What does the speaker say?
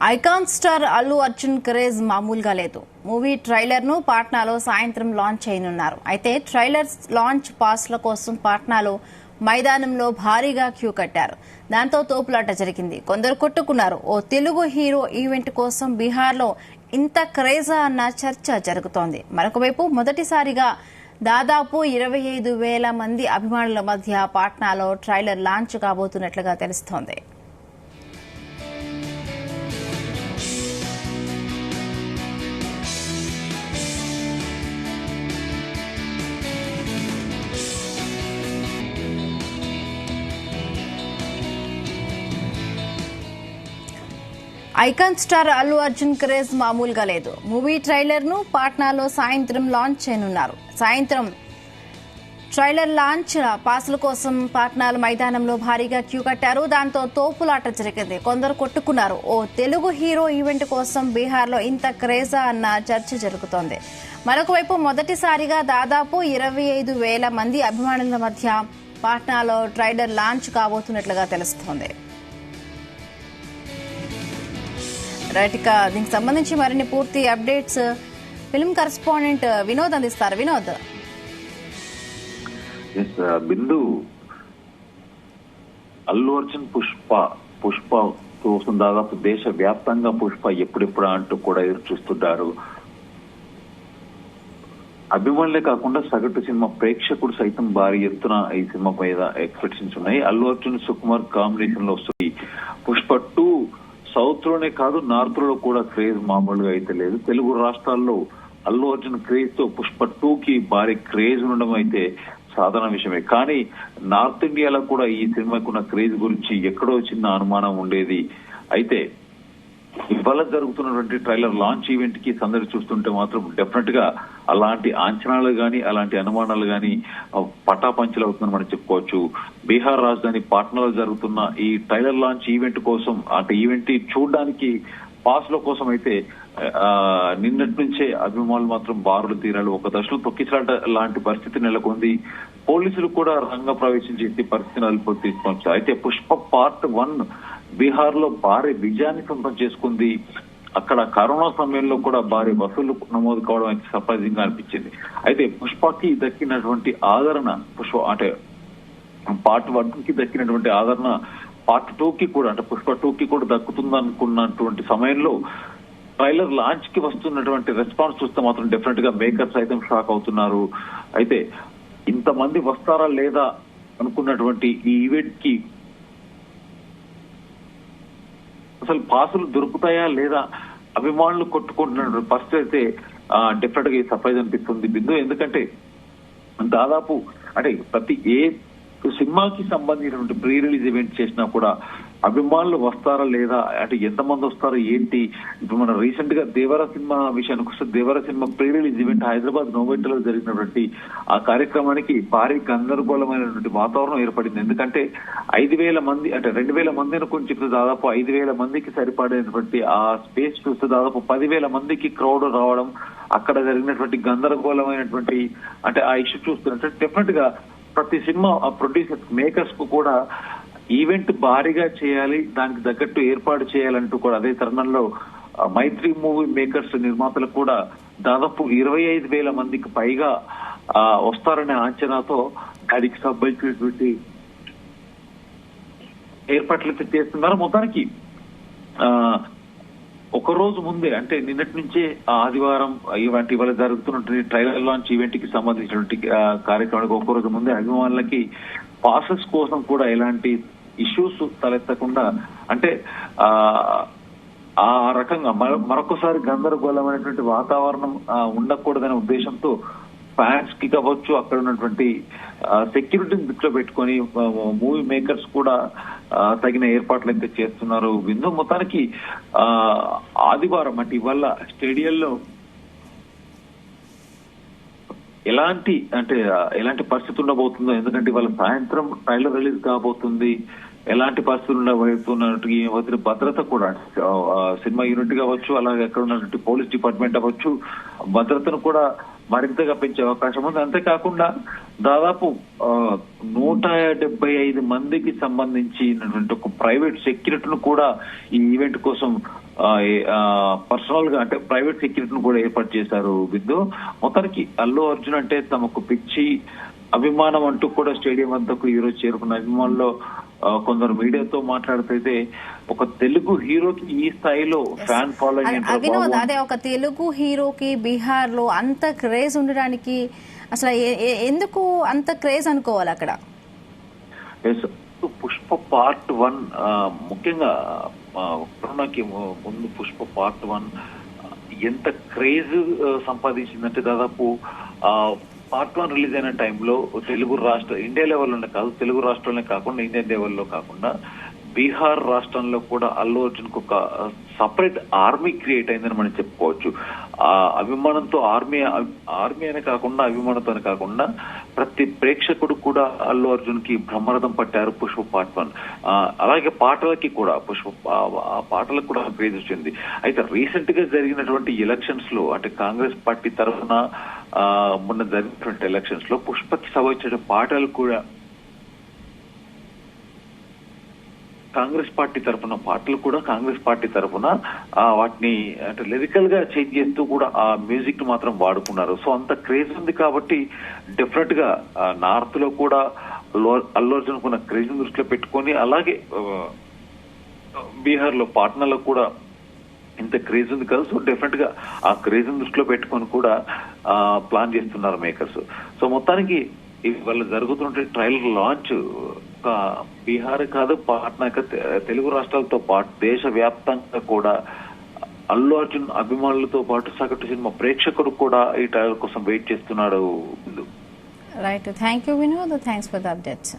Icon star Allu Arjun craze మామూలుగా లేదు. Movie trailer ను పాట్నాలో సాయంత్రం లాంచ్ చేయనున్నారు. అయితే ట్రైలర్ లాంచ్ పాస్ల కోసం పాట్నాలో మైదానంలో భారీగా క్యూ కట్టారు. దాంతో తోపులాట జరిగింది. కొందరు కొట్టుకున్నారు. ఓ తెలుగు హీరో ఈవెంట్ కోసం బీహార్లో ఇంత క్రేజా అన్న చర్చ జరుగుతోంది. మరొకవైపు మొదటిసారిగా దాదాపు 25,000 మంది అభిమానుల మధ్య పాట్నాలో ట్రైలర్ లాంచ్ కాబోతున్నట్లుగా తెలుస్తోంది. Icon star Allu Arjun craze మామూలుగా లేదు. మూవీ ట్రైలర్ ను పాట్నాలో సాయంత్రం లాంచ్ చేయనున్నారు. సాయంత్రం ట్రైలర్ లాంచ్ పాసుల కోసం పాట్నాల మైదానంలో భారీగా క్యూ కట్టారు. దాంతో తోపులాట జరిగింది. కొందరు కొట్టుకున్నారు. ఓ తెలుగు హీరో ఈవెంట్ కోసం బీహార్లో ఇంత క్రేజా అన్న చర్చ జరుగుతోంది. మరొకవైపు మొదటిసారిగా దాదాపు 25,000 మంది అభిమానుల మధ్య పాట్నాలో ట్రైలర్ లాంచ్ కాబోతున్నట్లుగా తెలుస్తోంది. రైట్, ఇక దీనికి సంబంధించి మరిన్ని పూర్తి అప్డేట్స్ ఫిల్మ్ కరెస్పాండెంట్ వినోద్ అందిస్తారు. వినోద్. బిందు, అల్లు అర్జున్ పుష్ప కోసం దాదాపు దేశ వ్యాప్తంగా పుష్ప ఎప్పుడెప్పుడు అంటూ కూడా ఎదురు చూస్తుంటారు. అభిమానులే కాకుండా సగటు సినిమా ప్రేక్షకుడు సైతం భారీ ఎత్తున ఈ సినిమా మీద ఎక్స్పెక్టేషన్స్ ఉన్నాయి. అల్లు అర్జున్ సుకుమార్ కాంబినేషన్ లో వస్తుంది పుష్ప 2. సౌత్ లోనే కాదు, నార్త్ లో కూడా క్రేజ్ మామూలుగా అయితే లేదు. తెలుగు రాష్ట్రాల్లో అల్లు అర్జున్ క్రేజ్ తో పుష్ప 2 కి భారీ క్రేజ్ ఉండడం అయితే సాధారణ విషయమే. కానీ నార్త్ ఇండియాలో కూడా ఈ సినిమాకు ఉన్న క్రేజ్ గురించి ఎక్కడో చిన్న అనుమానం ఉండేది. అయితే ఇవాళ జరుగుతున్నటువంటి ట్రైలర్ లాంచ్ ఈవెంట్ కి సందడి చూస్తుంటే మాత్రం డెఫినెట్ గా అలాంటి అంచనాలు గాని అలాంటి అనుమానాలు గాని పటాపంచలు అవుతుందని మనం చెప్పుకోవచ్చు. బీహార్ రాజధాని పాట్నాలో జరుగుతున్న ఈ ట్రైలర్ లాంచ్ ఈవెంట్ కోసం అంటే ఈవెంట్ చూడడానికి పాస్ల కోసం అయితే నిన్నటి నుంచే అభిమానులు మాత్రం బారులు తీరాలు. ఒక దశలో తొక్కిసలాట లాంటి పరిస్థితి నెలకొంది. పోలీసులు కూడా రంగ ప్రవేశం చేసి పరిస్థితిని అదుపులో తీసుకొచ్చారు. అయితే పుష్ప పార్ట్ 1 బీహార్ లో భారీ విజయాన్ని సొంతం చేసుకుంది. అక్కడ కరోనా సమయంలో కూడా భారీ వసూళ్లు నమోదు కావడం అయితే సర్ప్రైజింగ్ గా అనిపించింది. అయితే పుష్పకి దక్కినటువంటి ఆదరణ అంటే పార్ట్ 1 కి దక్కినటువంటి ఆదరణ పార్ట్ 2 కి కూడా అంటే పుష్ప 2 కి కూడా దక్కుతుందనుకున్నటువంటి సమయంలో ట్రైలర్ లాంచ్ కి వస్తున్నటువంటి రెస్పాన్స్ చూస్తే మాత్రం డెఫినెట్ గా మేకర్స్ సైతం షాక్ అవుతున్నారు. అయితే ఇంతమంది వస్తారా లేదా అనుకున్నటువంటి ఈ ఈవెంట్ కి అసలు పాసులు దొరుకుతాయా లేదా అభిమానులు కొట్టుకుంటున్న పరిస్థితి అయితే డెఫినెట్ గా సర్ప్రైజ్ అనిపిస్తుంది బిందు. ఎందుకంటే దాదాపు అంటే ప్రతి ఏ సినిమాకి సంబంధించినటువంటి ప్రీ రిలీజ్ ఈవెంట్ చేసినా కూడా అభిమానులు వస్తారా లేదా అంటే ఎంతమంది వస్తారో ఏంటి. ఇప్పుడు మన రీసెంట్ గా దేవర సినిమా విషయానికి వస్తే Devara cinema pre release event Hyderabad నోవెంటలో జరిగినటువంటి ఆ కార్యక్రమానికి భారీ గందరగోళమైనటువంటి వాతావరణం ఏర్పడింది. ఎందుకంటే 5,000 మంది అంటే 2,000 మంది అనుకుని చెప్తే దాదాపు 5,000 మందికి సరిపడేటువంటి ఆ స్పేస్ చూస్తే దాదాపు 10,000 మందికి క్రౌడ్ రావడం, అక్కడ జరిగినటువంటి గందరగోళమైనటువంటి అంటే ఆ ఇష్యూ చూస్తున్నట్టు డెఫినెట్ గా ప్రతి సినిమా ప్రొడ్యూసర్స్ మేకర్స్ కు కూడా ఈవెంట్ భారీగా చేయాలి, దానికి తగ్గట్టు ఏర్పాటు చేయాలంటూ కూడా అదే తరుణంలో మైత్రి మూవీ మేకర్స్ నిర్మాతలు కూడా దాదాపు 25,000 మందికి పైగా వస్తారనే అంచనాతో దానికి సంబంధించినటువంటి ఏర్పాట్లు చేస్తున్నారు. మొత్తానికి ఒక రోజు ముందే అంటే నిన్నటి నుంచే ఆదివారం ఇవాళ జరుగుతున్నటువంటి ట్రైలర్ లాంచ్ ఈవెంట్ కి సంబంధించినటువంటి కార్యక్రమానికి ఒక రోజు ముందే అభిమానులకి పాసెస్ కోసం కూడా ఎలాంటి ఇష్యూస్ తలెత్తకుండా అంటే ఆ రకంగా మరొకసారి గందరగోళమైనటువంటి వాతావరణం ఉండకూడదనే ఉద్దేశంతో ఫ్యాన్స్ కి కావచ్చు అక్కడ ఉన్నటువంటి సెక్యూరిటీని దృష్టిలో పెట్టుకొని మూవీ మేకర్స్ కూడా తగిన ఏర్పాట్లు అయితే చేస్తున్నారు. విందు మొత్తానికి ఆదివారం అంటే ఇవాళ స్టేడియంలో ఎలాంటి పరిస్థితి ఉండబోతుందో, ఎందుకంటే ఇవాళ సాయంత్రం ట్రైలర్ రిలీజ్ కాబోతుంది. ఎలాంటి పరిస్థితులు ఉండబోతున్నట్టు భద్రత కూడా సినిమా యూనిట్ కావచ్చు అలాగే అక్కడ ఉన్నటువంటి పోలీస్ డిపార్ట్మెంట్ అవ్వచ్చు భద్రతను కూడా మరింతగా పెంచే అవకాశం ఉంది. అంతేకాకుండా దాదాపు 175 మందికి సంబంధించినటువంటి ఒక ప్రైవేట్ సెక్యూరిటీను కూడా ఈ ఈవెంట్ కోసం పర్సనల్ గా అంటే ప్రైవేట్ సెక్యూరిటీని కూడా ఏర్పాటు చేశారు విద్దు. మొత్తానికి అల్లు అర్జున్ అంటే తమకు పిచ్చి అభిమానం అంటూ కూడా స్టేడియం వద్దకు ఈ రోజు చేరుకున్న అభిమానుల్లో కొందరు మీడియాతో మాట్లాడితే ఒక తెలుగు హీరోకి ఈ స్థాయిలో ఫ్యాన్ ఫాలోయింగ్ వినోద్, అదే ఒక తెలుగు హీరోకి బీహార్ లో అంత క్రేజ్ ఉండడానికి అసలు ఎందుకు అంత క్రేజ్ అనుకోవాలి అక్కడ? పుష్ప పార్ట్ 1 ముఖ్యంగా కరోనాకి ముందు పుష్ప పార్ట్ 1 ఎంత క్రేజ్ సంపాదించిందంటే దాదాపు పార్ట్ 1 రిలీజ్ అయిన టైంలో తెలుగు రాష్ట్ర ఇండియా లెవెల్లోనే కాదు, తెలుగు రాష్ట్రంలోనే కాకుండా ఇండియన్ లెవెల్లో కాకుండా బీహార్ రాష్ట్రంలో కూడా అల్లు అర్జున్ కు ఒక సపరేట్ ఆర్మీ క్రియేట్ అయిందని మనం చెప్పుకోవచ్చు. ఆ అభిమానంతో ఆర్మీ అనే కాకుండా అభిమానంతోనే కాకుండా ప్రతి ప్రేక్షకుడు కూడా అల్లు అర్జున్ కి బ్రహ్మరథం పట్టారు పుష్ప పార్ట్ 1. అలాగే పాటలకి కూడా పాటలకు కూడా క్రేజ్ వచ్చింది. అయితే రీసెంట్ గా జరిగినటువంటి ఎలక్షన్స్ లో అంటే కాంగ్రెస్ పార్టీ తరఫున మొన్న జరిగినటువంటి ఎలక్షన్స్ లో పుష్పకి సంబంధించిన పాటలు కూడా కాంగ్రెస్ పార్టీ తరఫున వాటిని అంటే లిరికల్ గా చేంజ్ చేస్తూ కూడా ఆ మ్యూజిక్ ని మాత్రం వాడుకున్నారు. సో అంత క్రేజ్ ఉంది కాబట్టి డెఫినెట్ గా నార్త్ లో కూడా అల్లు అర్జున్ కున్న క్రేజ్ దృష్టిలో పెట్టుకొని అలాగే బీహార్ లో పాట్నాలో కూడా ఇంత క్రేజ్ ఉంది కదా. సో డెఫినెట్ గా ఆ క్రేజ్ దృష్టిలో పెట్టుకొని కూడా ప్లాన్ చేస్తున్నారు మేకర్స్. సో మొత్తానికి ఇవాళ జరుగుతుంటే ట్రైలర్ లాంచ్ బీహార్ కాదు పాట్నా తెలుగు రాష్ట్రాలతో పాటు దేశవ్యాప్తంగా కూడా అల్లు అర్జున్ అభిమానులతో పాటు సగటు సినిమా ప్రేక్షకుడు కూడా ఈ ట్రైలర్ కోసం వెయిట్ చేస్తున్నాడు. Right, thank you Vinod, thanks for the updates.